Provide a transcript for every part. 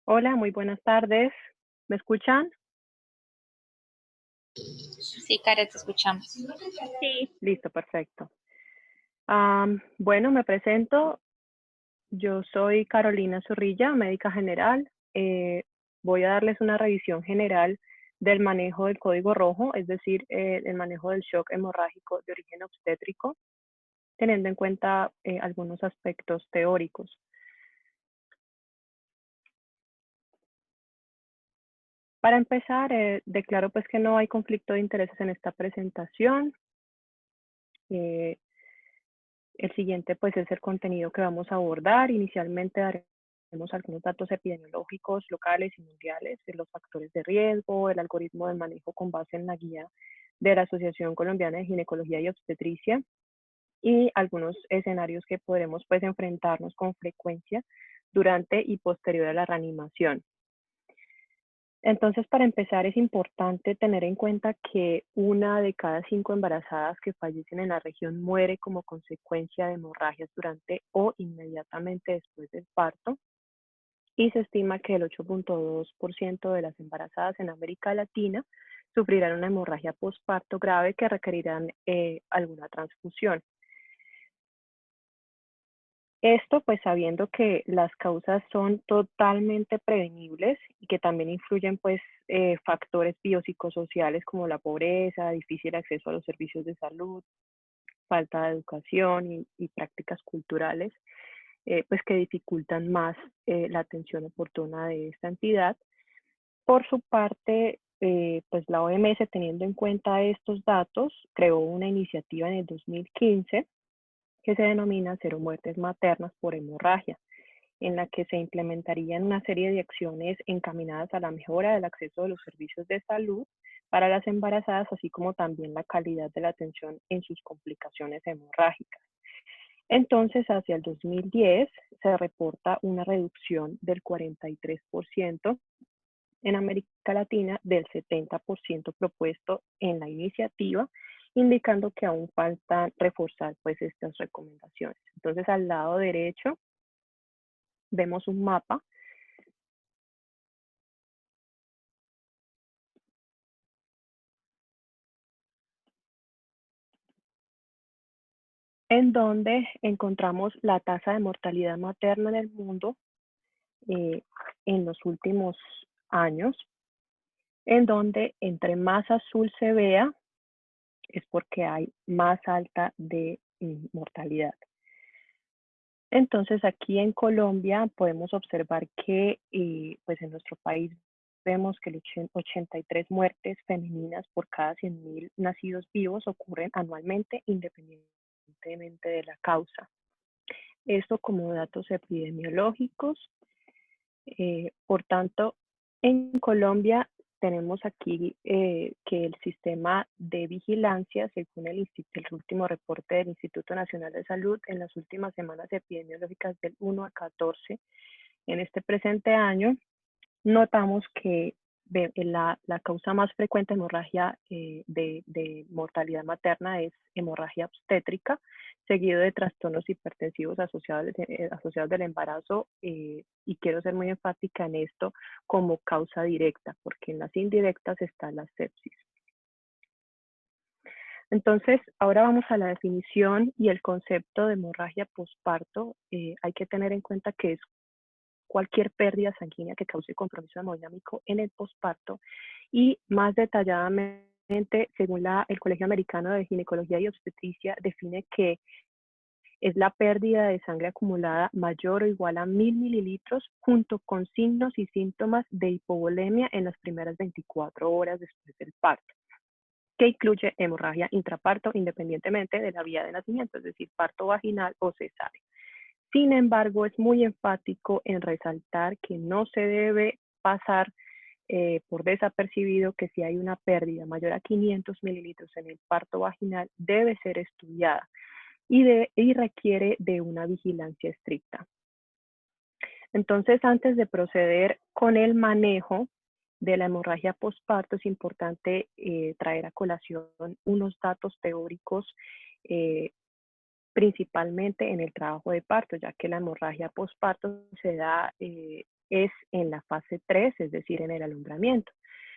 Hola, muy buenas tardes. ¿Me escuchan? Sí, Karen, te escuchamos. Sí. Listo, perfecto. Bueno, me presento. Yo soy Carolina Zorrilla, médica general. Voy a darles una revisión general del manejo del código rojo, es decir, el manejo del shock hemorrágico de origen obstétrico, teniendo en cuenta algunos aspectos teóricos. Para empezar, declaro pues que no hay conflicto de intereses en esta presentación. Eh, El siguiente, pues, es el contenido que vamos a abordar. Inicialmente daremos algunos datos epidemiológicos locales y mundiales de los factores de riesgo, el algoritmo de manejo con base en la guía de la Asociación Colombiana de Ginecología y Obstetricia y algunos escenarios que podremos, pues, enfrentarnos con frecuencia durante y posterior a la reanimación. Entonces, para empezar, es importante tener en cuenta que una de cada 5 embarazadas que fallecen en la región muere como consecuencia de hemorragias durante o inmediatamente después del parto, y se estima que el 8.2% de las embarazadas en América Latina sufrirán una hemorragia postparto grave que requerirán alguna transfusión. Esto pues sabiendo que las causas son totalmente prevenibles y que también influyen pues factores biopsicosociales como la pobreza, difícil acceso a los servicios de salud, falta de educación y prácticas culturales pues que dificultan más la atención oportuna de esta entidad. Por su parte, pues la OMS, teniendo en cuenta estos datos, creó una iniciativa en el 2015 que se denomina Cero Muertes Maternas por Hemorragia, en la que se implementarían una serie de acciones encaminadas a la mejora del acceso de los servicios de salud para las embarazadas, así como también la calidad de la atención en sus complicaciones hemorrágicas. Entonces, hacia el 2010 se reporta una reducción del 43% en América Latina del 70% propuesto en la iniciativa, indicando que aún falta reforzar pues estas recomendaciones. Entonces, al lado derecho vemos un mapa en donde encontramos la tasa de mortalidad materna en el mundo eh, en los últimos años, en donde entre más azul se vea, es porque hay más alta de mortalidad. Entonces, aquí en Colombia podemos observar que pues en nuestro país vemos que 83 muertes femeninas por cada 100.000 nacidos vivos ocurren anualmente, independientemente de la causa. Esto como datos epidemiológicos. Por tanto, en Colombia tenemos aquí que el sistema de vigilancia, según el último reporte del Instituto Nacional de Salud, en las últimas semanas epidemiológicas del 1 a 14, en este presente año, notamos que la causa más frecuente de hemorragia de mortalidad materna es hemorragia obstétrica, seguido de trastornos hipertensivos asociados del embarazo, y quiero ser muy enfática en esto como causa directa, porque en las indirectas está la sepsis. Entonces, ahora vamos a la definición y el concepto de hemorragia posparto. Hay que tener en cuenta que es cualquier pérdida sanguínea que cause compromiso hemodinámico en el posparto, y más detalladamente, según el Colegio Americano de Ginecología y Obstetricia, define que es la pérdida de sangre acumulada mayor o igual a 1.000 mililitros junto con signos y síntomas de hipovolemia en las primeras 24 horas después del parto, que incluye hemorragia intraparto independientemente de la vía de nacimiento, es decir, parto vaginal o cesárea. Sin embargo, es muy enfático en resaltar que no se debe pasar por desapercibido que si hay una pérdida mayor a 500 mililitros en el parto vaginal, debe ser estudiada y requiere de una vigilancia estricta. Entonces, antes de proceder con el manejo de la hemorragia postparto, es importante traer a colación unos datos teóricos, eh, principalmente en el trabajo de parto, ya que la hemorragia postparto se da es en la fase 3, es decir, en el alumbramiento.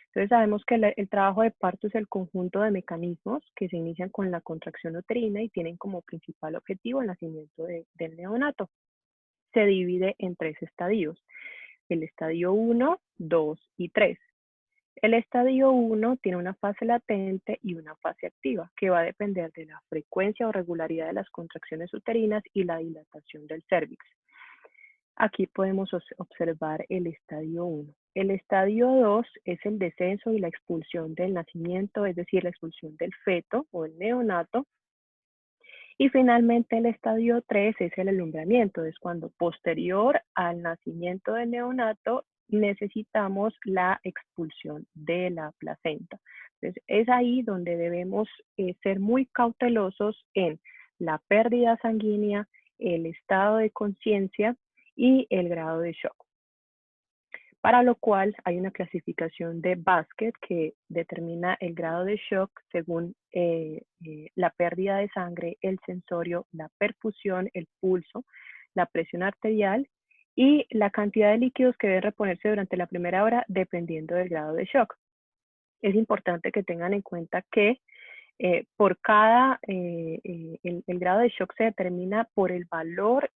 Entonces sabemos que el trabajo de parto es el conjunto de mecanismos que se inician con la contracción uterina y tienen como principal objetivo el nacimiento del neonato. Se divide en 3 estadios, el estadio 1, 2 y 3. El estadio 1 tiene una fase latente y una fase activa, que va a depender de la frecuencia o regularidad de las contracciones uterinas y la dilatación del cérvix. Aquí podemos observar el estadio 1. El estadio 2 es el descenso y la expulsión del nacimiento, es decir, la expulsión del feto o el neonato. Y finalmente el estadio 3 es el alumbramiento, es cuando posterior al nacimiento del neonato necesitamos la expulsión de la placenta. Entonces, es ahí donde debemos ser muy cautelosos en la pérdida sanguínea, el estado de conciencia y el grado de shock. Para lo cual hay una clasificación de Basket que determina el grado de shock según la pérdida de sangre, el sensorio, la perfusión, el pulso, la presión arterial y la cantidad de líquidos que debe reponerse durante la primera hora dependiendo del grado de shock. Es importante que tengan en cuenta que por cada, el grado de shock se determina por el valor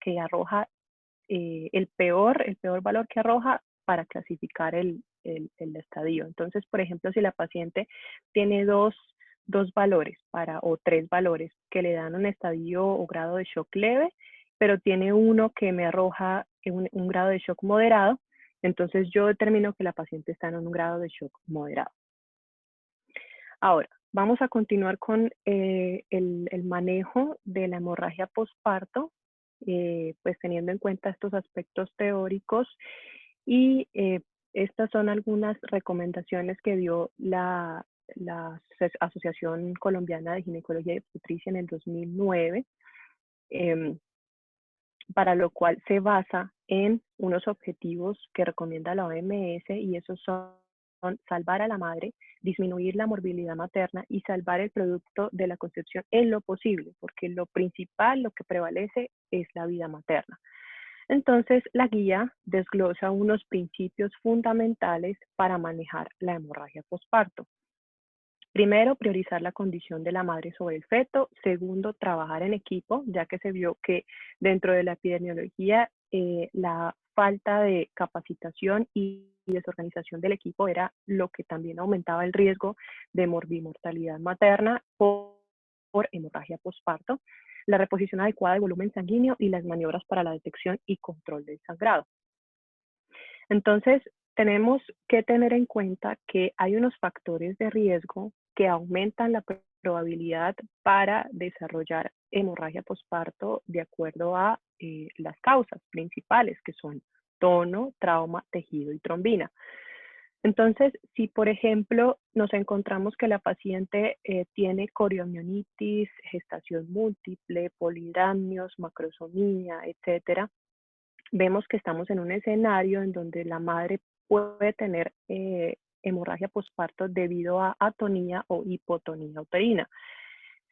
que arroja el peor valor que arroja para clasificar el estadio. Entonces, por ejemplo, si la paciente tiene dos valores o 3 valores que le dan un estadio o grado de shock leve, pero tiene uno que me arroja un grado de shock moderado, entonces yo determino que la paciente está en un grado de shock moderado. Ahora, vamos a continuar con el manejo de la hemorragia posparto, pues teniendo en cuenta estos aspectos teóricos y estas son algunas recomendaciones que dio la Asociación Colombiana de Ginecología y Obstetricia en el 2009, para lo cual se basa en unos objetivos que recomienda la OMS y esos son salvar a la madre, disminuir la morbilidad materna y salvar el producto de la concepción en lo posible, porque lo principal, lo que prevalece es la vida materna. Entonces, la guía desglosa unos principios fundamentales para manejar la hemorragia posparto. Primero, priorizar la condición de la madre sobre el feto. Segundo, trabajar en equipo, ya que se vio que dentro de la epidemiología la falta de capacitación y desorganización del equipo era lo que también aumentaba el riesgo de morbimortalidad materna por hemorragia posparto, la reposición adecuada de volumen sanguíneo y las maniobras para la detección y control del sangrado. Entonces, tenemos que tener en cuenta que hay unos factores de riesgo que aumentan la probabilidad para desarrollar hemorragia posparto de acuerdo a las causas principales, que son tono, trauma, tejido y trombina. Entonces, si por ejemplo nos encontramos que la paciente tiene coriomionitis, gestación múltiple, polidamnios, macrosomía, etcétera, vemos que estamos en un escenario en donde la madre puede tener hemorragia posparto debido a atonía o hipotonía uterina.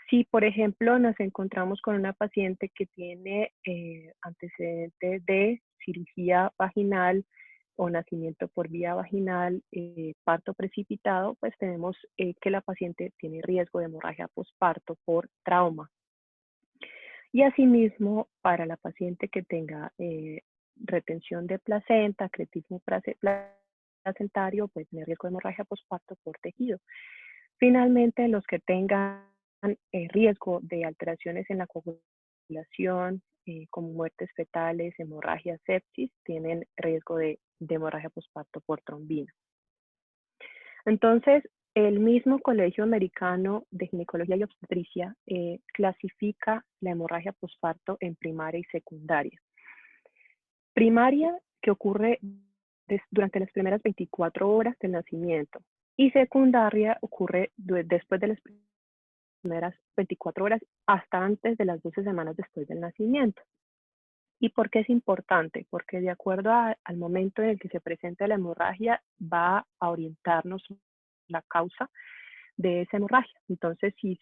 Si, por ejemplo, nos encontramos con una paciente que tiene antecedentes de cirugía vaginal o nacimiento por vía vaginal, parto precipitado, pues tenemos que la paciente tiene riesgo de hemorragia posparto por trauma. Y asimismo, para la paciente que tenga retención de placenta, acretismo placentario, pues tener riesgo de hemorragia posparto por tejido. Finalmente, los que tengan riesgo de alteraciones en la coagulación, como muertes fetales, hemorragia, sepsis, tienen riesgo de hemorragia posparto por trombina. Entonces, el mismo Colegio Americano de Ginecología y Obstetricia clasifica la hemorragia posparto en primaria y secundaria. Primaria, que ocurre durante las primeras 24 horas del nacimiento, y secundaria ocurre después de las primeras 24 horas hasta antes de las 12 semanas después del nacimiento. ¿Y por qué es importante? Porque de acuerdo al momento en el que se presenta la hemorragia, va a orientarnos la causa de esa hemorragia. Entonces, si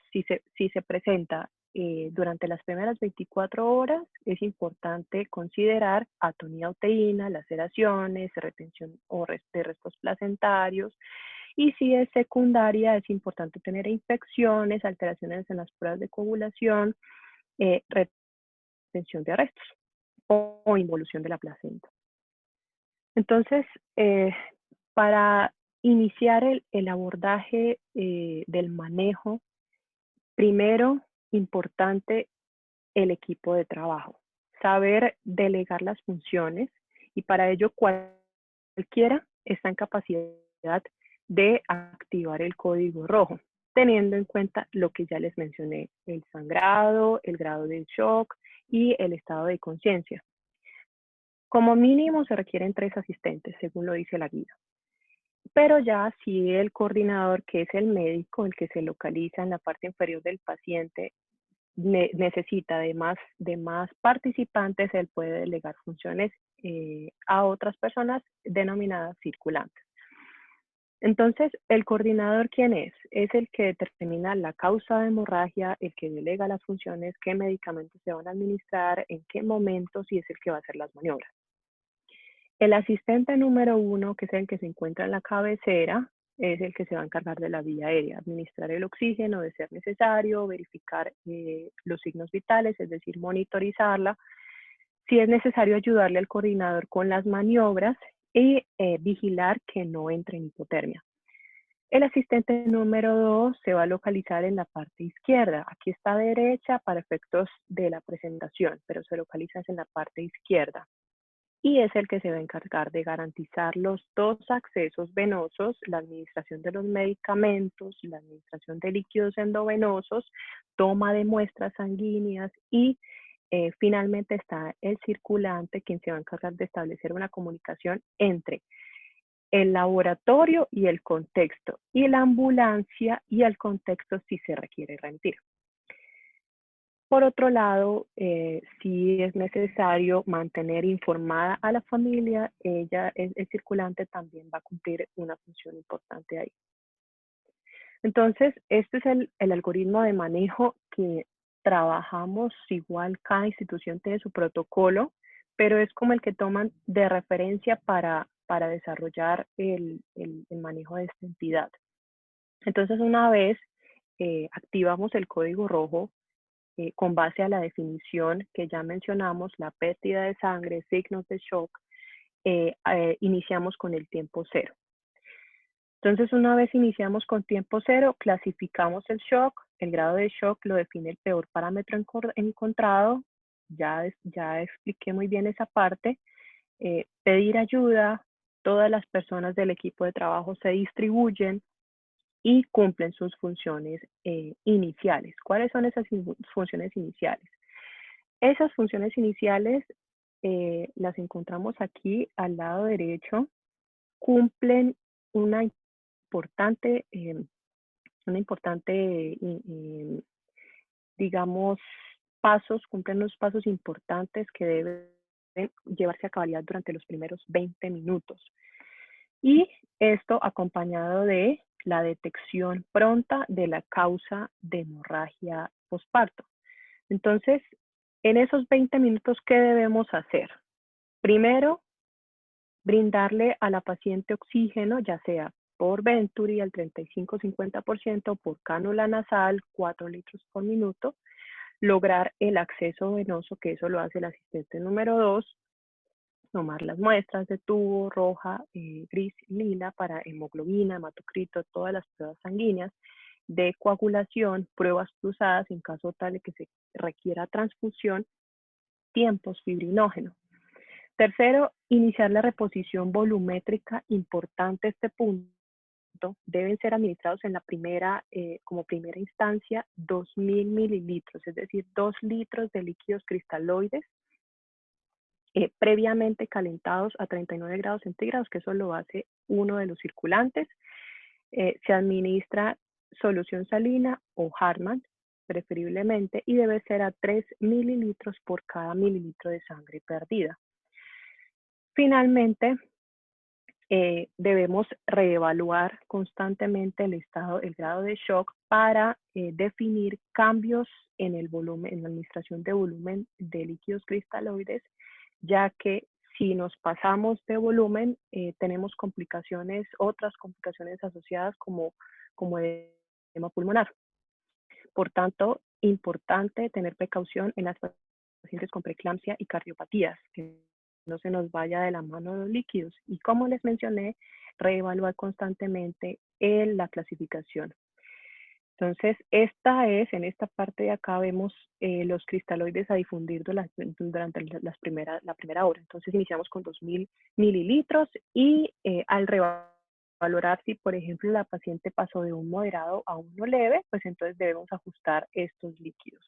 se presenta durante las primeras 24 horas es importante considerar atonía uterina, laceraciones, retención de restos placentarios, y si es secundaria es importante tener infecciones, alteraciones en las pruebas de coagulación, retención de restos o involución de la placenta. Entonces, para iniciar el abordaje del manejo, primero, importante el equipo de trabajo, saber delegar las funciones, y para ello cualquiera está en capacidad de activar el código rojo, teniendo en cuenta lo que ya les mencioné: el sangrado, el grado de shock y el estado de conciencia. Como mínimo se requieren 3 asistentes, según lo dice la guía. Pero ya si el coordinador, que es el médico, el que se localiza en la parte inferior del paciente, necesita de más participantes, él puede delegar funciones a otras personas denominadas circulantes. Entonces, ¿el coordinador quién es? Es el que determina la causa de hemorragia, el que delega las funciones, qué medicamentos se van a administrar, en qué momentos, y es el que va a hacer las maniobras. El asistente número 1, que es el que se encuentra en la cabecera, es el que se va a encargar de la vía aérea, administrar el oxígeno de ser necesario, verificar los signos vitales, es decir, monitorizarla. Si es necesario, ayudarle al coordinador con las maniobras y vigilar que no entre en hipotermia. El asistente número 2 se va a localizar en la parte izquierda. Aquí está derecha para efectos de la presentación, pero se localiza en la parte izquierda. Y es el que se va a encargar de garantizar los 2 accesos venosos, la administración de los medicamentos, la administración de líquidos endovenosos, toma de muestras sanguíneas y finalmente está el circulante, quien se va a encargar de establecer una comunicación entre el laboratorio y el contexto, y la ambulancia y el contexto si se requiere remitir. Por otro lado, si es necesario mantener informada a la familia, el circulante también va a cumplir una función importante ahí. Entonces, este es el algoritmo de manejo que trabajamos. Igual cada institución tiene su protocolo, pero es como el que toman de referencia para desarrollar el manejo de esta entidad. Entonces, una vez activamos el código rojo, con base a la definición que ya mencionamos, la pérdida de sangre, signos de shock, iniciamos con el tiempo cero. Entonces, una vez iniciamos con tiempo cero, clasificamos el shock. El grado de shock lo define el peor parámetro encontrado. Ya expliqué muy bien esa parte. Pedir ayuda. Todas las personas del equipo de trabajo se distribuyen y cumplen sus funciones iniciales. ¿Cuáles son esas funciones iniciales? Esas funciones iniciales las encontramos aquí al lado derecho. Cumplen una importante, digamos, cumplen los pasos importantes que deben llevarse a cabalidad durante los primeros 20 minutos. Y esto acompañado de la detección pronta de la causa de hemorragia posparto. Entonces, en esos 20 minutos, ¿qué debemos hacer? Primero, brindarle a la paciente oxígeno, ya sea por Venturi al 35-50%, por cánula nasal 4 litros por minuto, lograr el acceso venoso, que eso lo hace el asistente número 2, tomar las muestras de tubo, roja, gris, lila, para hemoglobina, hematocrito, todas las pruebas sanguíneas, de coagulación, pruebas cruzadas en caso tal de que se requiera transfusión, tiempos fibrinógeno. Tercero, iniciar la reposición volumétrica. Importante este punto. Deben ser administrados en la como primera instancia 2.000 mililitros, es decir, 2 litros de líquidos cristaloides previamente calentados a 39 grados centígrados, que eso lo hace uno de los circulantes. Se administra solución salina o Hartmann, preferiblemente, y debe ser a 3 mililitros por cada mililitro de sangre perdida. Finalmente, debemos reevaluar constantemente el grado de shock para definir cambios en el volumen, en la administración de volumen de líquidos cristaloides, ya que si nos pasamos de volumen, tenemos complicaciones, otras complicaciones asociadas como edema pulmonar. Por tanto, importante tener precaución en las pacientes con preeclampsia y cardiopatías, que no se nos vaya de la mano los líquidos. Y como les mencioné, reevaluar constantemente la clasificación. Entonces, en esta parte de acá vemos los cristaloides a difundir durante la primera hora. Entonces, iniciamos con 2000 mililitros y al revalorar si, por ejemplo, la paciente pasó de un moderado a uno leve, pues entonces debemos ajustar estos líquidos.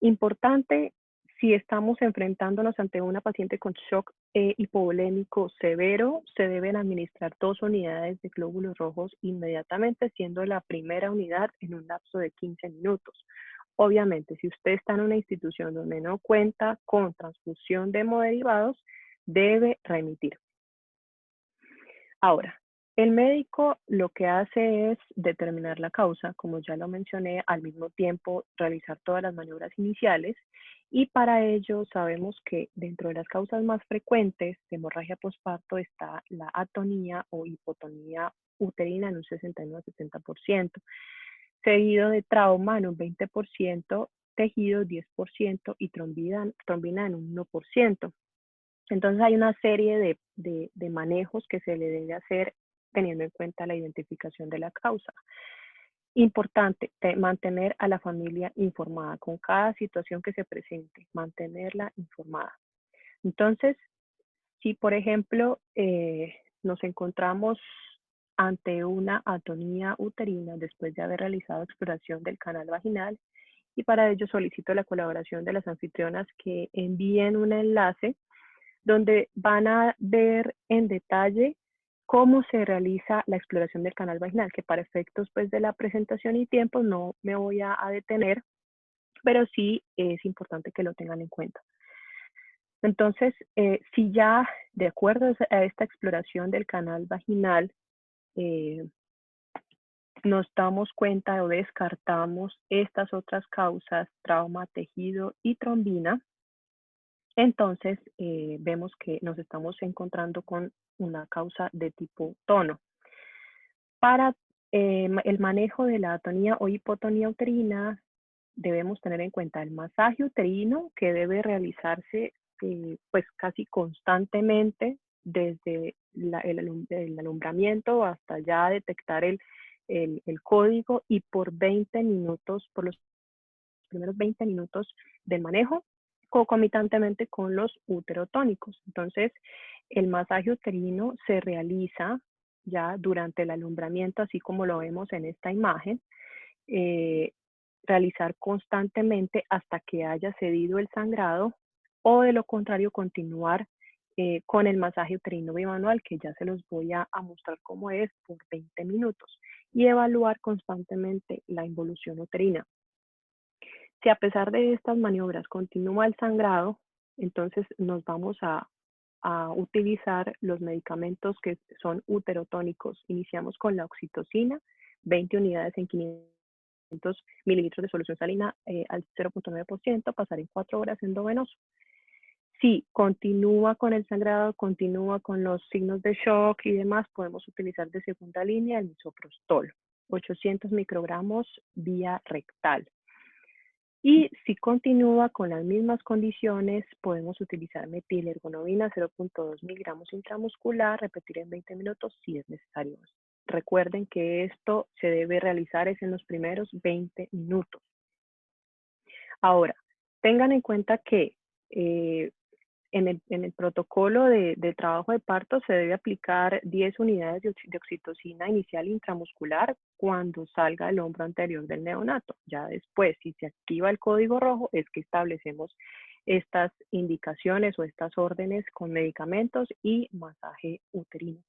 Importante, si estamos enfrentándonos ante una paciente con shock hipovolémico severo, se deben administrar 2 unidades de glóbulos rojos inmediatamente, siendo la primera unidad en un lapso de 15 minutos. Obviamente, si usted está en una institución donde no cuenta con transfusión de hemoderivados, debe remitir. Ahora, el médico lo que hace es determinar la causa, como ya lo mencioné, al mismo tiempo realizar todas las maniobras iniciales, y para ello sabemos que dentro de las causas más frecuentes de hemorragia postparto está la atonía o hipotonía uterina en un 69-70%, seguido de trauma en un 20%, tejido 10% y trombina en un 1%. Entonces hay una serie de manejos que se le debe hacer teniendo en cuenta la identificación de la causa. Importante, mantener a la familia informada con cada situación que se presente, mantenerla informada. Entonces, si por ejemplo nos encontramos ante una atonía uterina después de haber realizado exploración del canal vaginal, y para ello solicito la colaboración de las anfitrionas que envíen un enlace donde van a ver en detalle cómo se realiza la exploración del canal vaginal, que para efectos pues, de la presentación y tiempo no me voy a detener, pero sí es importante que lo tengan en cuenta. Entonces, si ya de acuerdo a esta exploración del canal vaginal, nos damos cuenta o descartamos estas otras causas, trauma, tejido y trombina, entonces vemos que nos estamos encontrando con una causa de tipo tono. Para el manejo de la atonía o hipotonía uterina, debemos tener en cuenta el masaje uterino, que debe realizarse pues casi constantemente desde el alumbramiento hasta ya detectar el código, y por 20 minutos, por los primeros 20 minutos del manejo, concomitantemente con los uterotónicos. Entonces, el masaje uterino se realiza ya durante el alumbramiento, así como lo vemos en esta imagen, realizar constantemente hasta que haya cedido el sangrado, o de lo contrario continuar con el masaje uterino bimanual, que ya se los voy a mostrar cómo es, por 20 minutos, y evaluar constantemente la involución uterina. Si a pesar de estas maniobras continúa el sangrado, entonces nos vamos a utilizar los medicamentos que son uterotónicos. Iniciamos con la oxitocina, 20 unidades en 500 mililitros de solución salina al 0.9%, pasar en 4 horas endovenoso. Si continúa con el sangrado, continúa con los signos de shock y demás, podemos utilizar de segunda línea el misoprostol, 800 microgramos vía rectal. Y si continúa con las mismas condiciones, podemos utilizar metilergonobina 0.2 miligramos intramuscular, repetir en 20 minutos si es necesario. Recuerden que esto se debe realizar en los primeros 20 minutos. Ahora, tengan en cuenta que en el protocolo de trabajo de parto se debe aplicar 10 unidades de oxitocina inicial intramuscular cuando salga el hombro anterior del neonato. Ya después, si se activa el código rojo, es que establecemos estas indicaciones o estas órdenes con medicamentos y masaje uterino.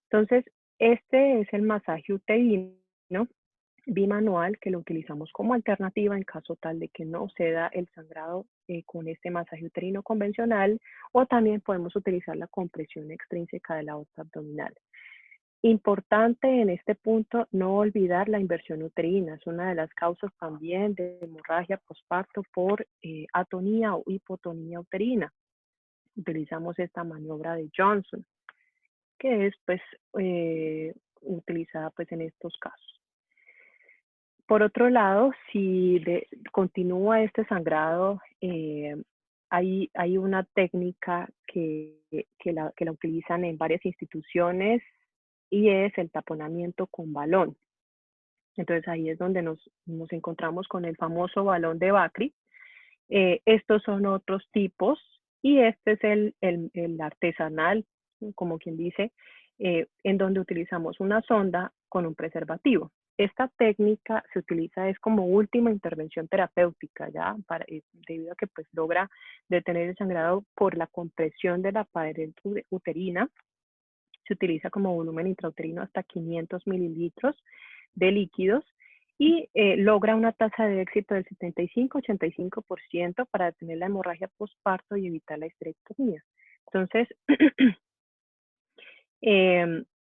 Entonces, este es el masaje uterino bimanual que lo utilizamos como alternativa en caso tal de que no ceda el sangrado con este masaje uterino convencional, o también podemos utilizar la compresión extrínseca de la aorta abdominal. Importante en este punto no olvidar la inversión uterina, es una de las causas también de hemorragia posparto por atonía o hipotonía uterina. Utilizamos esta maniobra de Johnson, que es pues utilizada pues en estos casos. Por otro lado, si continúa este sangrado, hay una técnica que la utilizan en varias instituciones y es el taponamiento con balón. Entonces ahí es donde nos encontramos con el famoso balón de Bakri. Estos son otros tipos y este es el artesanal, como quien dice, en donde utilizamos una sonda con un preservativo. Esta técnica se utiliza es como última intervención terapéutica, ¿ya? Debido a que pues logra detener el sangrado por la compresión de la pared uterina. Se utiliza como volumen intrauterino hasta 500 mililitros de líquidos y logra una tasa de éxito del 75-85% para detener la hemorragia postparto y evitar la histerectomía. Entonces,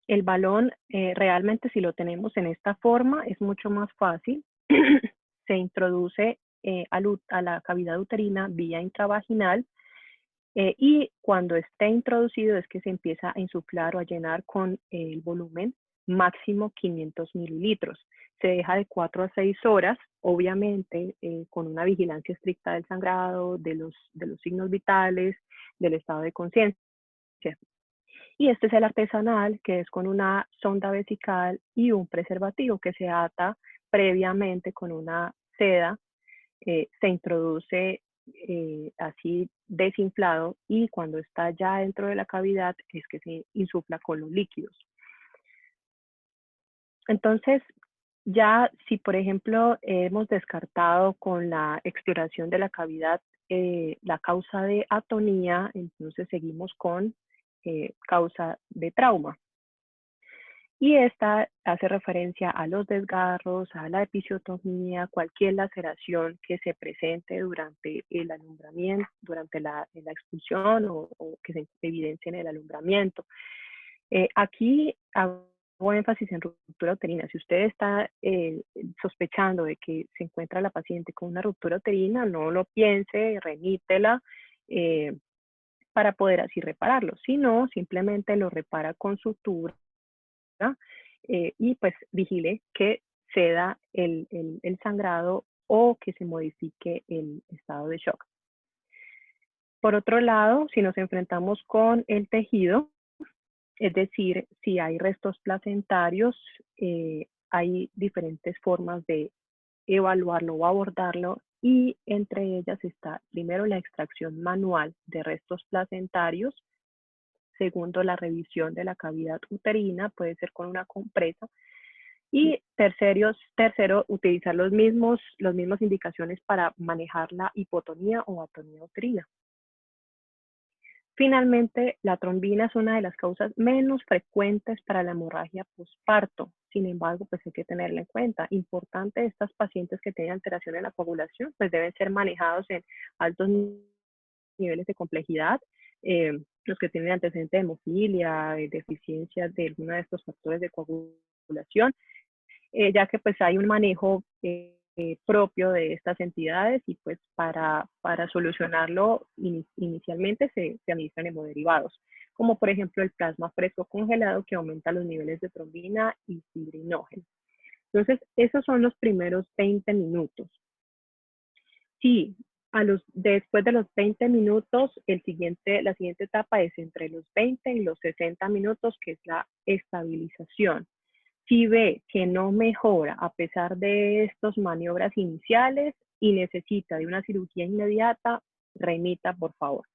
el balón realmente si lo tenemos en esta forma es mucho más fácil. Se introduce a la cavidad uterina vía intravaginal y cuando esté introducido es que se empieza a insuflar o a llenar con el volumen máximo 500 mililitros. Se deja de 4 a 6 horas, obviamente con una vigilancia estricta del sangrado, de los signos vitales, del estado de conciencia. Y este es el artesanal, que es con una sonda vesical y un preservativo que se ata previamente con una seda, se introduce así desinflado y cuando está ya dentro de la cavidad es que se insufla con los líquidos. Entonces, ya si por ejemplo hemos descartado con la exploración de la cavidad la causa de atonía, entonces seguimos con causa de trauma. Y esta hace referencia a los desgarros, a la episiotomía, cualquier laceración que se presente durante el alumbramiento, durante la expulsión o que se evidencie en el alumbramiento. Aquí hago énfasis en ruptura uterina. Si usted está sospechando de que se encuentra la paciente con una ruptura uterina, no lo piense, remítela para poder así repararlo. Si no, simplemente lo repara con sutura y pues vigile que ceda el sangrado o que se modifique el estado de shock. Por otro lado, si nos enfrentamos con el tejido, es decir, si hay restos placentarios, hay diferentes formas de evaluarlo o abordarlo y entre ellas está primero la extracción manual de restos placentarios, segundo la revisión de la cavidad uterina, puede ser con una compresa, y tercero utilizar las mismas indicaciones para manejar la hipotonía o atonía uterina. Finalmente, la trombina es una de las causas menos frecuentes para la hemorragia posparto. Sin embargo, pues hay que tenerla en cuenta. Importante, estas pacientes que tienen alteración en la coagulación, pues deben ser manejados en altos niveles de complejidad. Los que tienen antecedentes de hemofilia, deficiencia de alguno de estos factores de coagulación, ya que pues hay un manejo propio de estas entidades y pues para solucionarlo inicialmente se administran hemoderivados, como por ejemplo el plasma fresco congelado que aumenta los niveles de trombina y fibrinógeno. Entonces, esos son los primeros 20 minutos. Sí, después de los 20 minutos, la siguiente etapa es entre los 20 y los 60 minutos, que es la estabilización. Si ve que no mejora a pesar de estas maniobras iniciales y necesita de una cirugía inmediata, remita, por favor.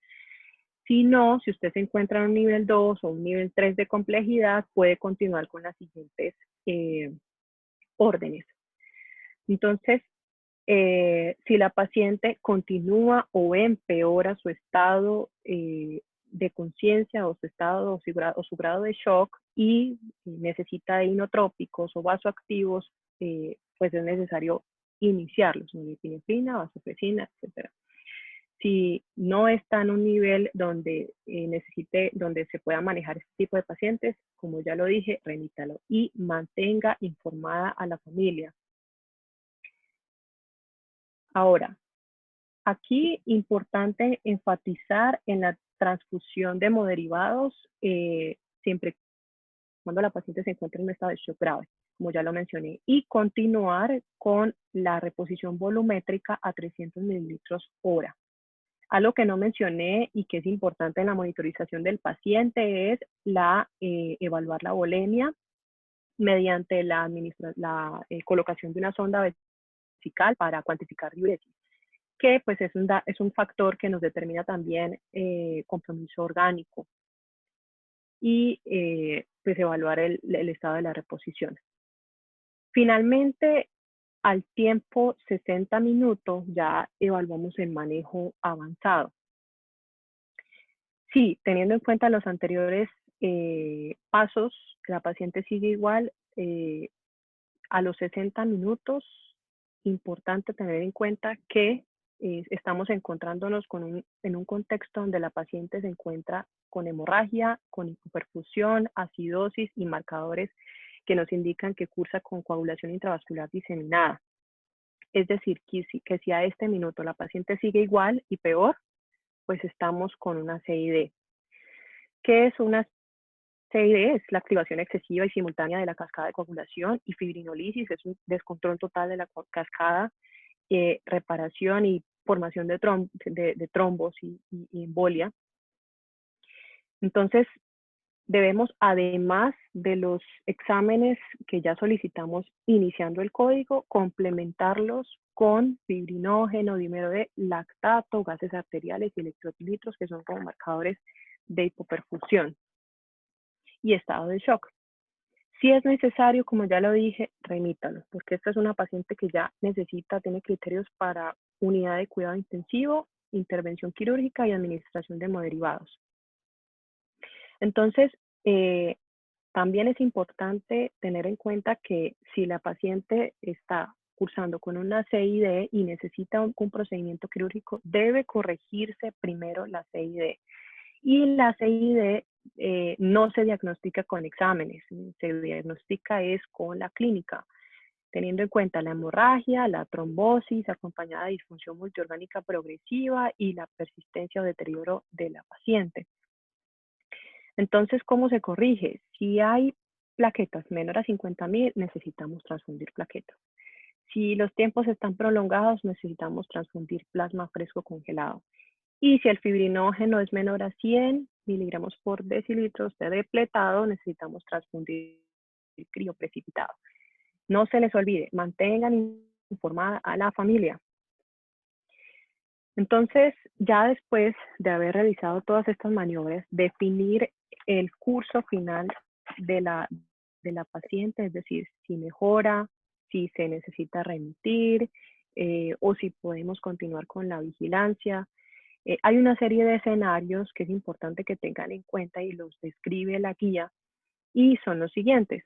Si no, si usted se encuentra en un nivel 2 o un nivel 3 de complejidad, puede continuar con las siguientes órdenes. Entonces, si la paciente continúa o empeora su estado de conciencia o su estado o su grado de shock y necesita de inotrópicos o vasoactivos pues es necesario iniciarlos, norepinefrina, vasopresina, etcétera. Si no está en un nivel donde donde se pueda manejar este tipo de pacientes, como ya lo dije, remítalo y mantenga informada a la familia. Ahora, aquí importante enfatizar en la transfusión de hemoderivados siempre cuando la paciente se encuentra en un estado de shock grave, como ya lo mencioné, y continuar con la reposición volumétrica a 300 mililitros hora. Algo que no mencioné y que es importante en la monitorización del paciente es evaluar la volemia mediante la colocación de una sonda vesical para cuantificar diuresis, que pues es un factor que nos determina también compromiso orgánico y pues evaluar el estado de la reposición. Finalmente, al tiempo 60 minutos ya evaluamos el manejo avanzado. Sí, teniendo en cuenta los anteriores pasos, la paciente sigue igual. A los 60 minutos, importante tener en cuenta que estamos encontrándonos en un contexto donde la paciente se encuentra con hemorragia, con hipoperfusión, acidosis y marcadores que nos indican que cursa con coagulación intravascular diseminada. Es decir, que si a este minuto la paciente sigue igual y peor, pues estamos con una CID. ¿Qué es una CID? Es la activación excesiva y simultánea de la cascada de coagulación, y fibrinolisis es un descontrol total de la cascada, reparación y formación de trombos y embolia. Entonces, debemos, además de los exámenes que ya solicitamos iniciando el código, complementarlos con fibrinógeno, dímero de lactato, gases arteriales y electrolitros, que son como marcadores de hipoperfusión y estado de shock. Si es necesario, como ya lo dije, remítalo, porque esta es una paciente que ya tiene criterios para unidad de cuidado intensivo, intervención quirúrgica y administración de hemoderivados. Entonces, también es importante tener en cuenta que si la paciente está cursando con una CID y necesita un procedimiento quirúrgico, debe corregirse primero la CID. Y la CID no se diagnostica con exámenes, se diagnostica es con la clínica, teniendo en cuenta la hemorragia, la trombosis acompañada de disfunción multiorgánica progresiva y la persistencia o deterioro de la paciente. Entonces, ¿cómo se corrige? Si hay plaquetas menor a 50.000, necesitamos transfundir plaquetas. Si los tiempos están prolongados, necesitamos transfundir plasma fresco congelado. Y si el fibrinógeno es menor a 100 miligramos por decilitro de depletado, necesitamos transfundir crioprecipitado. No se les olvide, mantengan informada a la familia. Entonces, ya después de haber realizado todas estas maniobras, definir el curso final de la paciente, es decir, si mejora, si se necesita remitir o si podemos continuar con la vigilancia. Hay una serie de escenarios que es importante que tengan en cuenta y los describe la guía, y son los siguientes.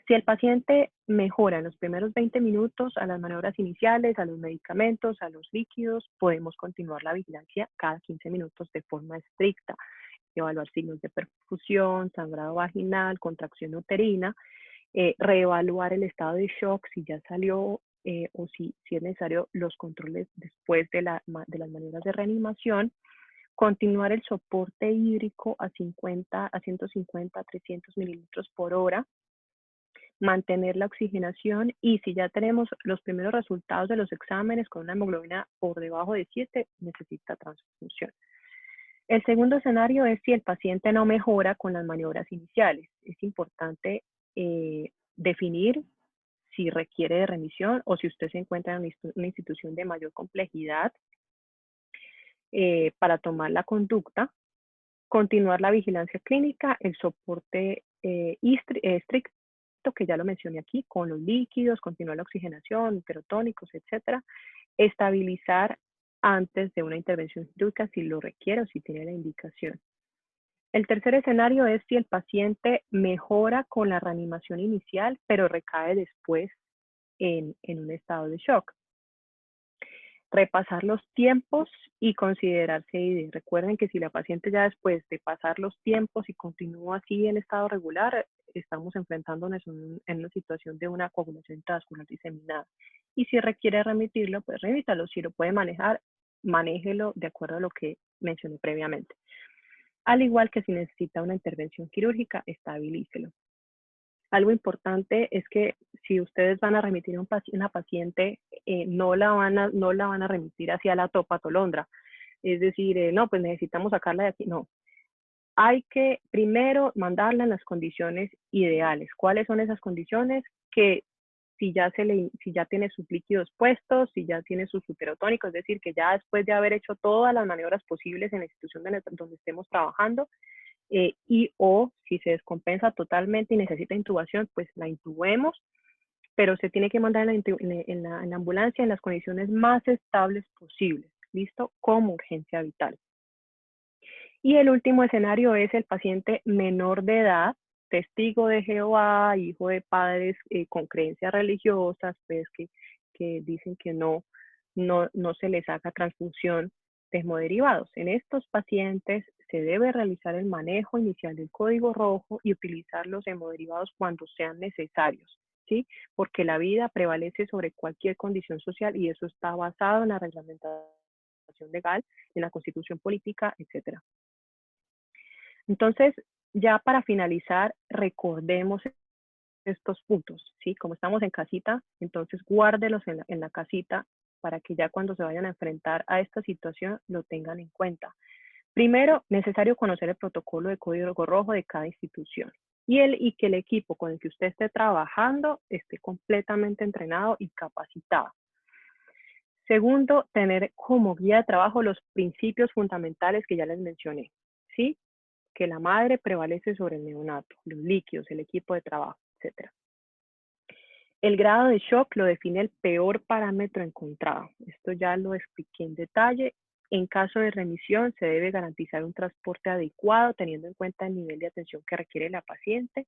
Si el paciente mejora en los primeros 20 minutos a las maniobras iniciales, a los medicamentos, a los líquidos, podemos continuar la vigilancia cada 15 minutos de forma estricta, evaluar signos de perfusión, sangrado vaginal, contracción uterina, reevaluar el estado de shock si ya salió o si es necesario los controles después de las maniobras de reanimación, continuar el soporte hídrico a 150, 300 mililitros por hora, mantener la oxigenación, y si ya tenemos los primeros resultados de los exámenes con una hemoglobina por debajo de 7, necesita transfusión. El segundo escenario es si el paciente no mejora con las maniobras iniciales. Es importante definir si requiere de remisión o si usted se encuentra en una institución de mayor complejidad para tomar la conducta, continuar la vigilancia clínica, el soporte estricto, que ya lo mencioné aquí, con los líquidos, continuar la oxigenación, hiperotónicos, etcétera, estabilizar antes de una intervención quirúrgica si lo requiere o si tiene la indicación. El tercer escenario es si el paciente mejora con la reanimación inicial, pero recae después en un estado de shock. Repasar los tiempos y considerar CID. Recuerden que si la paciente ya después de pasar los tiempos y continúa así en estado regular, estamos enfrentándonos en una situación de una coagulación intravascular diseminada. Y si requiere remitirlo, pues remítalo. Si lo puede manejar, manéjelo de acuerdo a lo que mencioné previamente. Al igual que si necesita una intervención quirúrgica, estabilícelo. Algo importante es que si ustedes van a remitir a una paciente, no la van a remitir hacia la topatolondra. Es decir, no, pues necesitamos sacarla de aquí. No. Hay que primero mandarla en las condiciones ideales. ¿Cuáles son esas condiciones? Que si ya tiene sus líquidos puestos, si ya tiene sus uterotónicos, es decir, que ya después de haber hecho todas las maniobras posibles en la institución donde estemos trabajando, y o si se descompensa totalmente y necesita intubación, pues la intubemos, pero se tiene que mandar en la ambulancia en las condiciones más estables posibles, ¿listo? Como urgencia vital. Y el último escenario es el paciente menor de edad, testigo de Jehová, hijo de padres con creencias religiosas, pues que dicen que no se les saca transfusión de hemoderivados. En estos pacientes se debe realizar el manejo inicial del código rojo y utilizar los hemoderivados cuando sean necesarios, ¿sí? Porque la vida prevalece sobre cualquier condición social y eso está basado en la reglamentación legal, en la constitución política, etcétera. Entonces, ya para finalizar, recordemos estos puntos, ¿sí? Como estamos en casita, entonces guárdelos en la casita para que ya cuando se vayan a enfrentar a esta situación lo tengan en cuenta. Primero, necesario conocer el protocolo de código rojo de cada institución y que el equipo con el que usted esté trabajando esté completamente entrenado y capacitado. Segundo, tener como guía de trabajo los principios fundamentales que ya les mencioné, ¿sí? Que la madre prevalece sobre el neonato, los líquidos, el equipo de trabajo, etc. El grado de shock lo define el peor parámetro encontrado. Esto ya lo expliqué en detalle. En caso de remisión, se debe garantizar un transporte adecuado teniendo en cuenta el nivel de atención que requiere la paciente.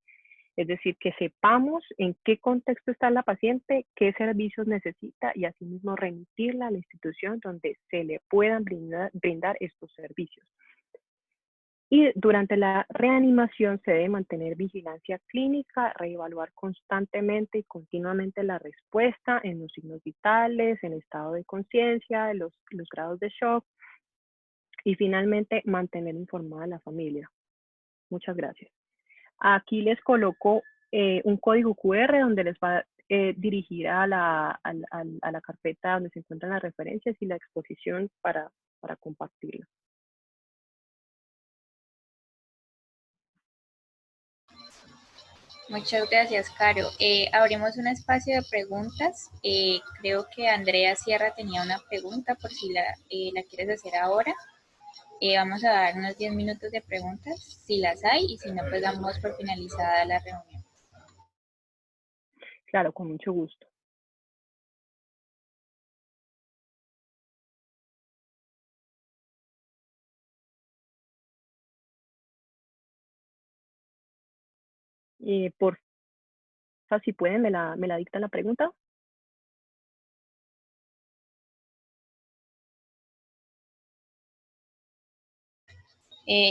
Es decir, que sepamos en qué contexto está la paciente, qué servicios necesita y asimismo remitirla a la institución donde se le puedan brindar estos servicios. Y durante la reanimación se debe mantener vigilancia clínica, reevaluar constantemente y continuamente la respuesta en los signos vitales, en el estado de conciencia, los grados de shock y finalmente mantener informada a la familia. Muchas gracias. Aquí les coloco un código QR donde les va a dirigir a la carpeta donde se encuentran las referencias y la exposición para compartirlo. Muchas gracias, Caro. Abrimos un espacio de preguntas. Creo que Andrea Sierra tenía una pregunta por si la quieres hacer ahora. Vamos a dar unos 10 minutos de preguntas, si las hay, y si no, pues damos por finalizada la reunión. Claro, con mucho gusto. Por favor, si pueden, me la dictan la pregunta.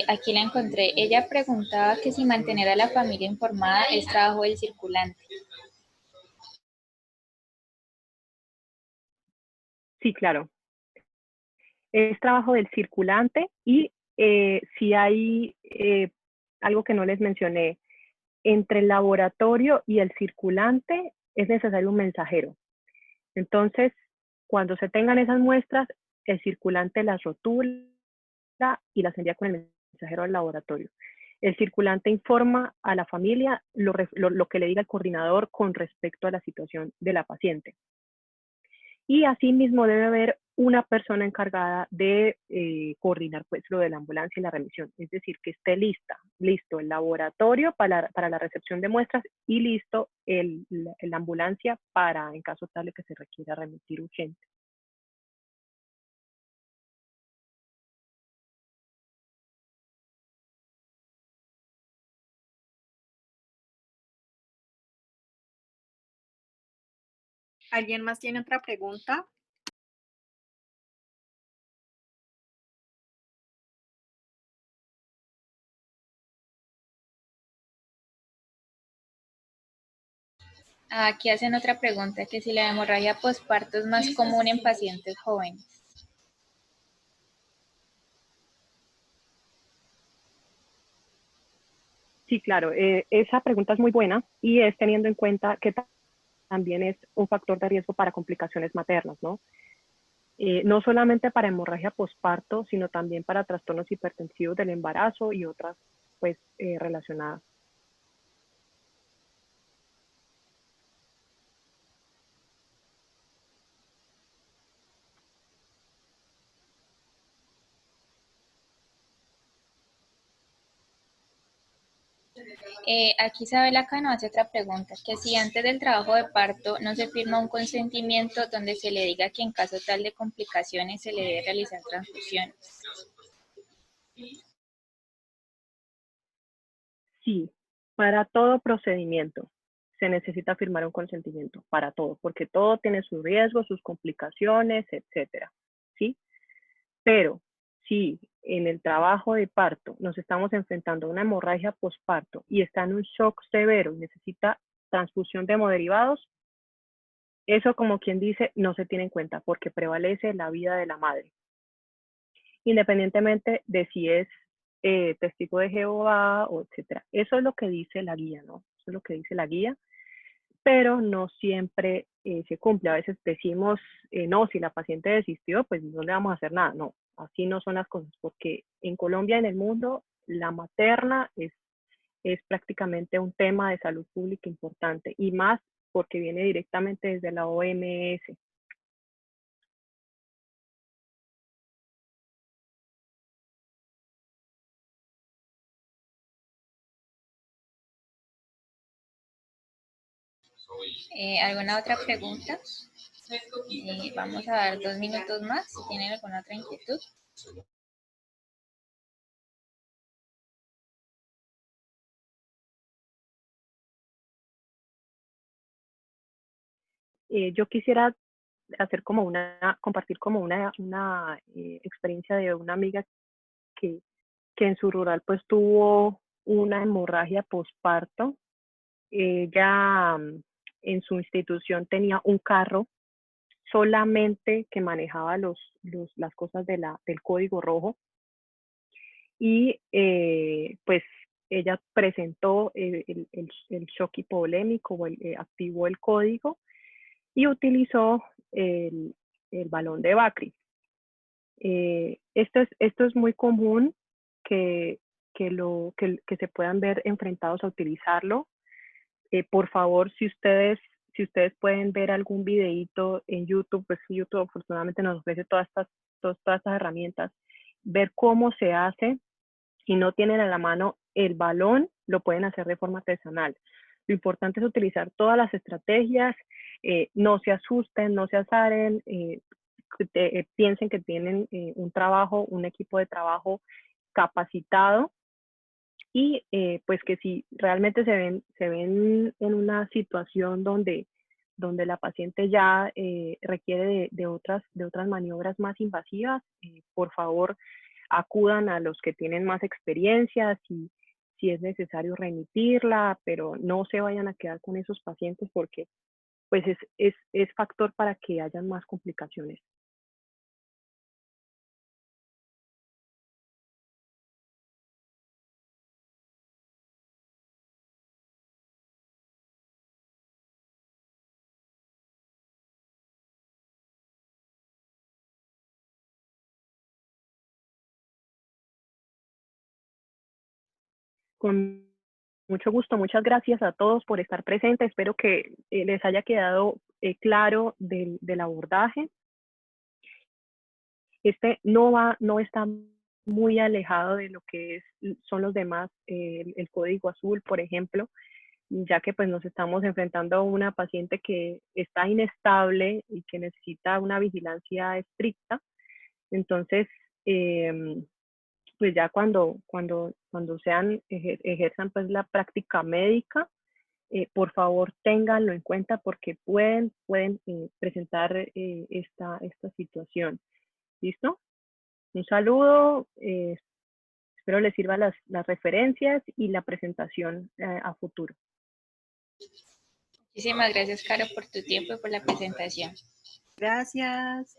Aquí la encontré. Ella preguntaba que si mantener a la familia informada es trabajo del circulante. Sí, claro. Es trabajo del circulante y si hay algo que no les mencioné, entre el laboratorio y el circulante es necesario un mensajero. Entonces, cuando se tengan esas muestras, el circulante las rotula y las envía con el mensajero al laboratorio. El circulante informa a la familia lo que le diga el coordinador con respecto a la situación de la paciente. Y asimismo debe haber una persona encargada de coordinar pues lo de la ambulancia y la remisión, es decir, que esté listo el laboratorio para la recepción de muestras y listo la ambulancia para en caso tal de que se requiera remitir urgente. ¿Alguien más tiene otra pregunta? Aquí hacen otra pregunta, que si la hemorragia posparto es más común en pacientes jóvenes. Sí, claro, esa pregunta es muy buena y es teniendo en cuenta que también es un factor de riesgo para complicaciones maternas, ¿no? No solamente para hemorragia posparto, sino también para trastornos hipertensivos del embarazo y otras pues relacionadas. Aquí Isabela Cano hace otra pregunta, que si antes del trabajo de parto no se firma un consentimiento donde se le diga que en caso tal de complicaciones se le debe realizar transfusiones. Sí, para todo procedimiento se necesita firmar un consentimiento, para todo, porque todo tiene sus riesgos, sus complicaciones, etcétera, ¿sí? Pero si en el trabajo de parto nos estamos enfrentando a una hemorragia posparto y está en un shock severo y necesita transfusión de hemoderivados, eso como quien dice no se tiene en cuenta porque prevalece la vida de la madre, independientemente de si es testigo de Jehová o etcétera. Eso es lo que dice la guía, ¿no? Eso es lo que dice la guía, pero no siempre se cumple. A veces decimos, no, si la paciente desistió, pues no le vamos a hacer nada. No, así no son las cosas, porque en Colombia y en el mundo la materna es prácticamente un tema de salud pública importante y más porque viene directamente desde la OMS. ¿Alguna otra pregunta? Vamos a dar 2 minutos más si tienen alguna otra inquietud. Yo quisiera hacer como compartir como una experiencia de una amiga que, que en su rural pues tuvo una hemorragia posparto. Ella en su institución tenía un carro solamente que manejaba las cosas del código rojo y pues ella presentó el shock hipovolémico o activó el código y utilizó el, el balón de Bacri. Esto es muy común que, que se puedan ver enfrentados a utilizarlo. Por favor, si ustedes pueden ver algún videíto en YouTube, pues YouTube afortunadamente nos ofrece todas estas herramientas, ver cómo se hace. Si no tienen a la mano el balón, lo pueden hacer de forma artesanal. Lo importante es utilizar todas las estrategias, no se asusten, no se azaren, piensen que tienen un equipo de trabajo capacitado y pues que si realmente se ven en una situación donde la paciente ya requiere de otras maniobras más invasivas, por favor acudan a los que tienen más experiencia, si es necesario remitirla, pero no se vayan a quedar con esos pacientes porque pues es factor para que hayan más complicaciones. Con mucho gusto, muchas gracias a todos por estar presentes. Espero que les haya quedado claro del abordaje. Este no está muy alejado de lo que son los demás, el código azul, por ejemplo, ya que pues nos estamos enfrentando a una paciente que está inestable y que necesita una vigilancia estricta. Entonces, pues ya cuando ejerzan pues la práctica médica, por favor ténganlo en cuenta porque pueden presentar esta situación. ¿Listo? Un saludo, espero les sirvan las referencias y la presentación a futuro. Muchísimas gracias, Caro, por tu tiempo y por la presentación. Gracias.